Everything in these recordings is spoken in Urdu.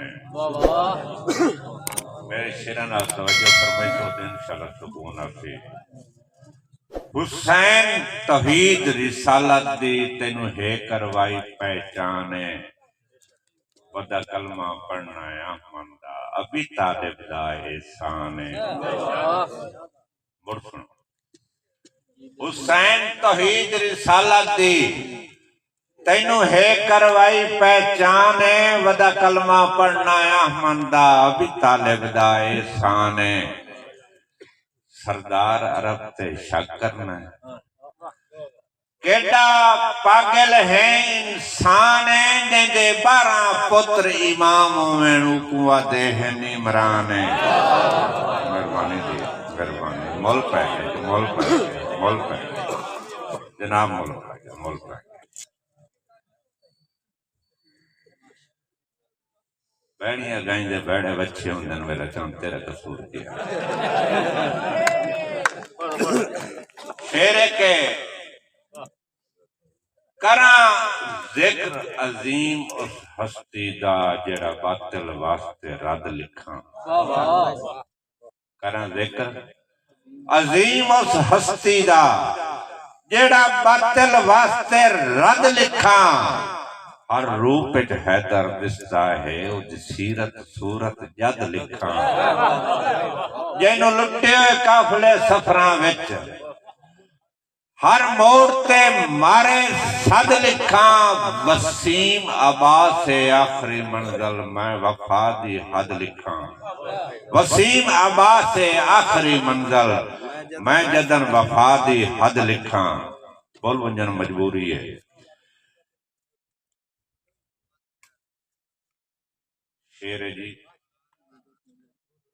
ہے میرے شیران توجہ فرمائی تو انشاءاللہ سکون آفی حسین توحید رسالت دی تینو ہے کروائی پہچانے ودا کلمہ پڑھنا ہے احمد دا ابھی طالب دا احسان ہے برسن حسین توحید رسالت دی تینو ہے کروائی پہچانے ودا کلمہ پڑھنا ہے احمد دا ابھی طالب دا احسان ہے سردار عرب تے شک کرنا ہے کیڑا پاگل ہے انسان ہے جندے 12 پتر امام وینو کوا دے ہیں عمران ہے مہربانی دی مہربانی مول پہ جناب مول پہ بیڑیاں گائیں دے بیڑے بچے ہوندن میرا چاند تیرا قصور کیا شیرے کے کراں ذکر عظیم اس ہستی دا جڑا باطل واسطے رد لکھاں کراں ذکر عظیم اس ہستی دا جڑا باطل واسطے رد لکھاں ہر روپ اچ حیدر دستا ہے او دی سیرت صورت جد لکھاں جینو لٹے ہوئے قافلے سفراں وچ ہر موڑ تے مارے صد لکھاں وسیم عباس سے آخری منزل میں وفا دی حد لکھاں وسیم عباس سے آخری منزل میں جدن وفا دی حد لکھاں بول ونجن مجبوری ہے شیر جی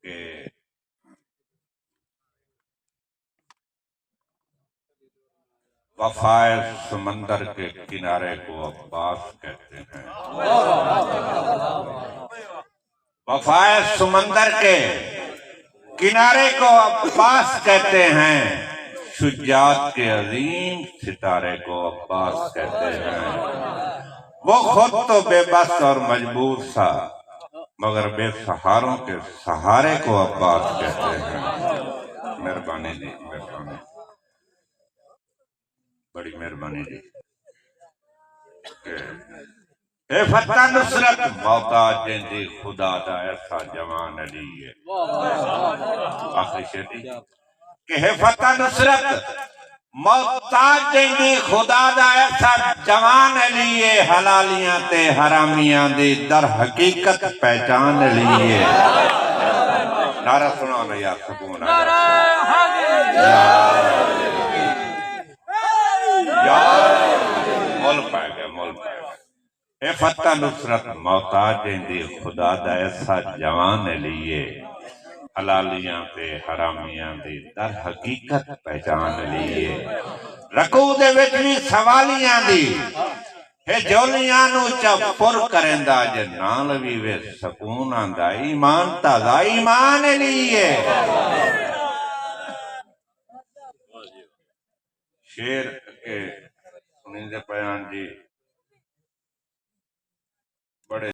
کہ وفائے سمندر کے کنارے کو عباس کہتے ہیں وفائے سمندر کے کنارے کو عباس کہتے ہیں شجاعت کے عظیم ستارے کو عباس کہتے ہیں وہ خود تو بے بس اور مجبور سا مگر بے سہاروں کے سہارے کو عباس کہتے ہیں مہربانی جی مہربانی بڑی مہربانی جی اے فتح نصرت محتاج جندی خدا دا ایسا جوان علی ہے آخری شیطی کہ اے فتح نصرت محتاج جندی خدا دا ایسا جوان علی ہے حلالیاں تے حرامیاں دی در حقیقت پہچان علی ہے نعرہ سنو نا یا سکون مول پائے گا اے فتح نصرت محتاج جندی خدا دا ایسا جوان لیے حلالیاں تے حرامیاں دی در حقیقت پہچان لیے رکو دے وچ بھی سوالیاں دی اے جولیاں نو چا پر کرندہ جے نال بھی وے سکون آندہ ایمان تازہ ایمان لیے شیر کے سنیندے پیان جی بڑے